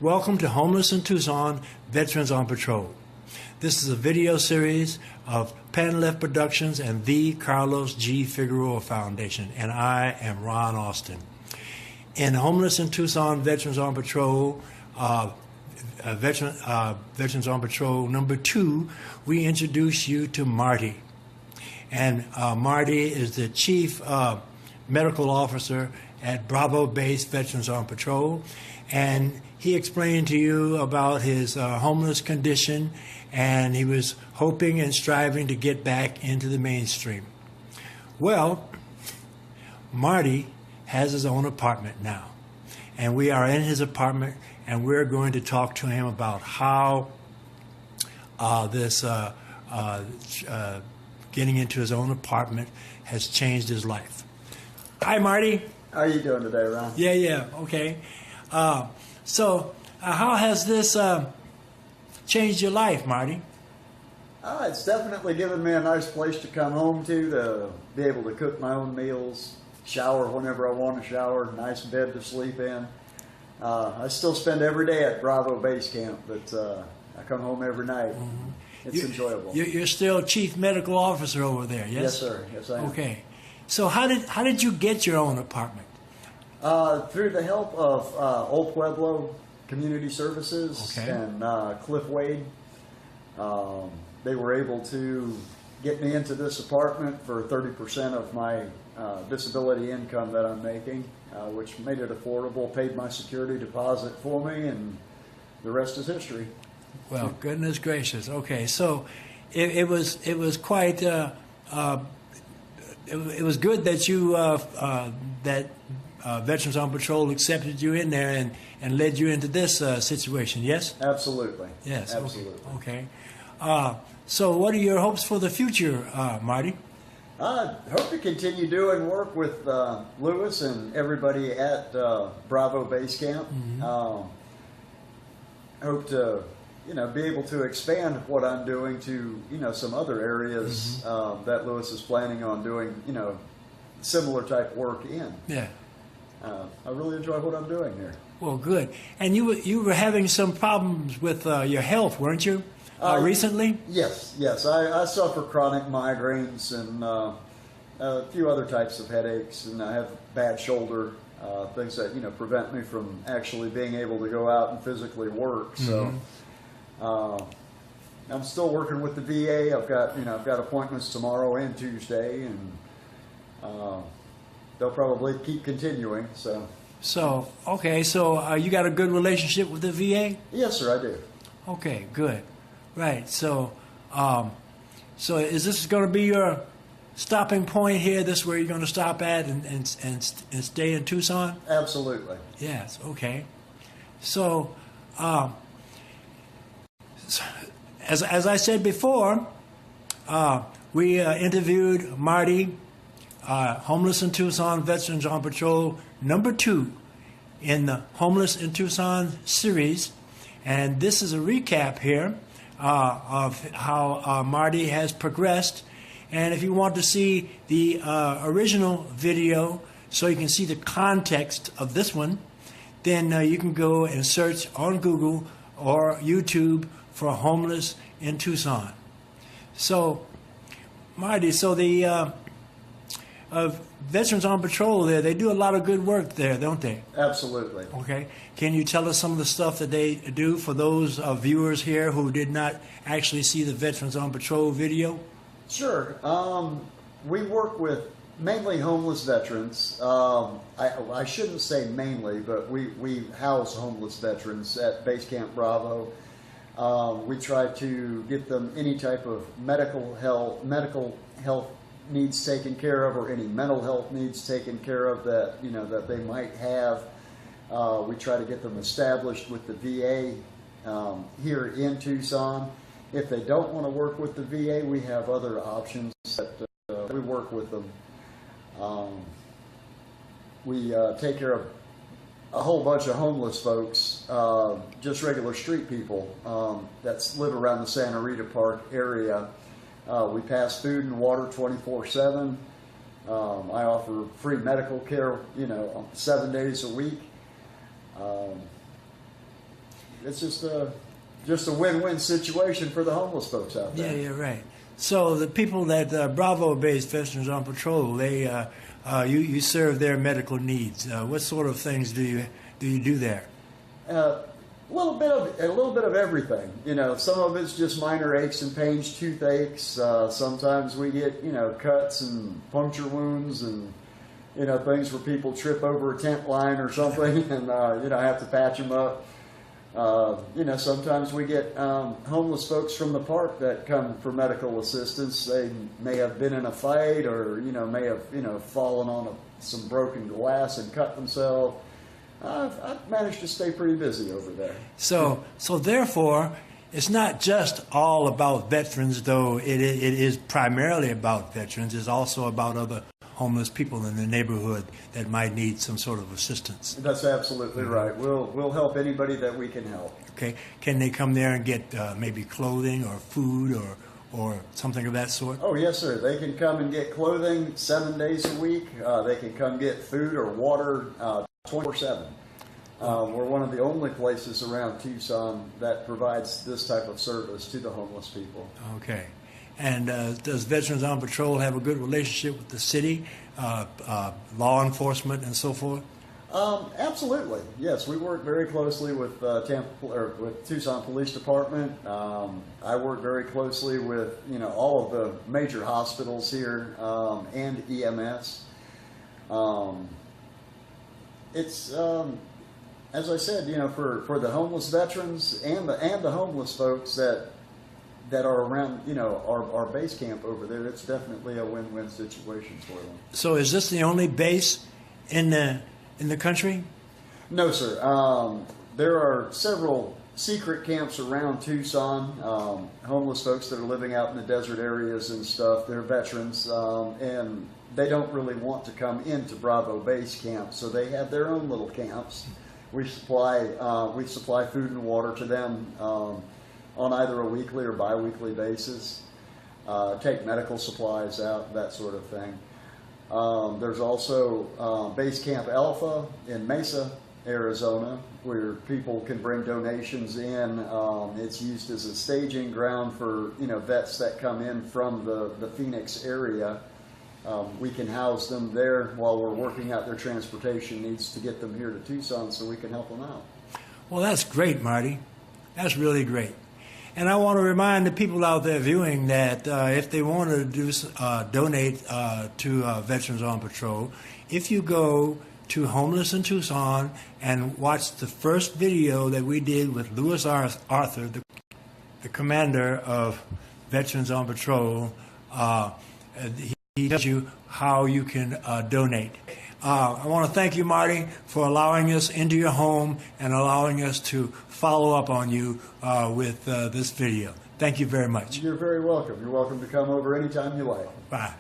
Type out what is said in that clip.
Welcome to Homeless in Tucson, Veterans on Patrol. This is a video series of Pen Left Productions and the Carlos G Figueroa Foundation, and I am Ron Austin. In Homeless in Tucson, Veterans on Patrol, Veterans on Patrol number 2, we introduce you to Marty. And Marty is the Chief Medical Officer at Bravo Base Veterans on Patrol, and he explained to you about his homeless condition, and he was hoping and striving to get back into the mainstream. Well, Marty has his own apartment now, and we are in his apartment, and we're going to talk to him about how getting into his own apartment has changed his life. Hi, Marty. How are you doing today, Ron? Yeah, okay. So how has this changed your life, Marty? It's definitely given me a nice place to come home to be able to cook my own meals, shower whenever I want to shower, nice bed to sleep in. I still spend every day at Bravo Base Camp, but I come home every night. Mm-hmm. It's enjoyable. You're still Chief Medical Officer over there, yes? Yes, sir. Yes, I am. Okay. So how did you get your own apartment? Through the help of Old Pueblo Community Services and Cliff Wade. They were able to get me into this apartment for 30% of my disability income that I'm making, which made it affordable, paid my security deposit for me, and the rest is history. Well, goodness gracious. Okay, so it was quite it was good that you Veterans on Patrol accepted you in there and led you into this situation. Yes. Absolutely. Yes. Absolutely. Okay. So, what are your hopes for the future, Marty? I hope to continue doing work with Lewis and everybody at Bravo Base Camp. Mm-hmm. Hope to, be able to expand what I'm doing to, some other areas mm-hmm. That Lewis is planning on doing, similar type work in. Yeah. I really enjoy what I'm doing here. Well, good. And you were having some problems with your health, weren't you, recently? Yes. I suffer chronic migraines and a few other types of headaches, and I have bad shoulder, things that prevent me from actually being able to go out and physically work. So. Mm-hmm. I'm still working with the VA. I've got appointments tomorrow and Tuesday, and they'll probably keep continuing. So you got a good relationship with the VA? Yes, sir, I do. Okay, good. Right. So is this going to be your stopping point here? This is where you're going to stop at and stay in Tucson? Absolutely. Yes. Okay. So. As I said before, we interviewed Marty, Homeless in Tucson, Veterans on Patrol number 2 in the Homeless in Tucson series, and this is a recap here of how Marty has progressed. And if you want to see the original video so you can see the context of this one, then you can go and search on Google or YouTube for Homeless in Tucson. So, Marty, the Veterans on Patrol there, they do a lot of good work there, don't they? Absolutely. Okay. Can you tell us some of the stuff that they do for those viewers here who did not actually see the Veterans on Patrol video? Sure. We work with mainly homeless veterans. I shouldn't say mainly, but we house homeless veterans at Base Camp Bravo. We try to get them any type of medical health needs taken care of, or any mental health needs taken care of that that they might have. We try to get them established with the VA here in Tucson. If they don't want to work with the VA, we have other options that we work with them. We take care of a whole bunch of homeless folks, just regular street people that live around the Santa Rita Park area. We pass food and water 24/7. I offer free medical care, 7 days a week. it's just a win-win situation for the homeless folks out there. Yeah, right. So the people that Bravo-based Veterans on Patrol, they you serve their medical needs. What sort of things do you do there? A little bit of everything. You know, some of it's just minor aches and pains, toothaches. Sometimes we get cuts and puncture wounds and things where people trip over a tent line or something and have to patch them up. Sometimes we get homeless folks from the park that come for medical assistance. They may have been in a fight or may have fallen on some broken glass and cut themselves. I've managed to stay pretty busy over there. So therefore, it's not just all about veterans, though it is primarily about veterans. It's also about other homeless people in the neighborhood that might need some sort of assistance. That's absolutely right. We'll help anybody that we can help. Okay. Can they come there and get maybe clothing or food or something of that sort? Oh, yes, sir. They can come and get clothing 7 days a week. They can come get food or water 24/7. We're one of the only places around Tucson that provides this type of service to the homeless people. Okay. And does Veterans on Patrol have a good relationship with the city, law enforcement, and so forth? Absolutely. Yes, we work very closely with with Tucson Police Department. I work very closely with all of the major hospitals here and EMS. It's as I said, for the homeless veterans and the homeless folks that are around, our base camp over there, it's definitely a win-win situation for them. So is this the only base in the country? No, sir. There are several secret camps around Tucson, homeless folks that are living out in the desert areas and stuff. They're veterans, and they don't really want to come into Bravo Base Camp, so they have their own little camps. We supply food and water to them on either a weekly or bi-weekly basis. Take medical supplies out, that sort of thing. There's also Base Camp Alpha in Mesa, Arizona, where people can bring donations in. It's used as a staging ground for vets that come in from the Phoenix area. We can house them there while we're working out their transportation needs to get them here to Tucson so we can help them out. Well, that's great, Marty. That's really great. And I want to remind the people out there viewing that if they want to donate to Veterans on Patrol, if you go to Homeless in Tucson and watch the first video that we did with Louis Arthur, the commander of Veterans on Patrol, he tells you how you can donate. I want to thank you, Marty, for allowing us into your home and allowing us to follow up on you with this video. Thank you very much. You're very welcome. You're welcome to come over anytime you like. Bye.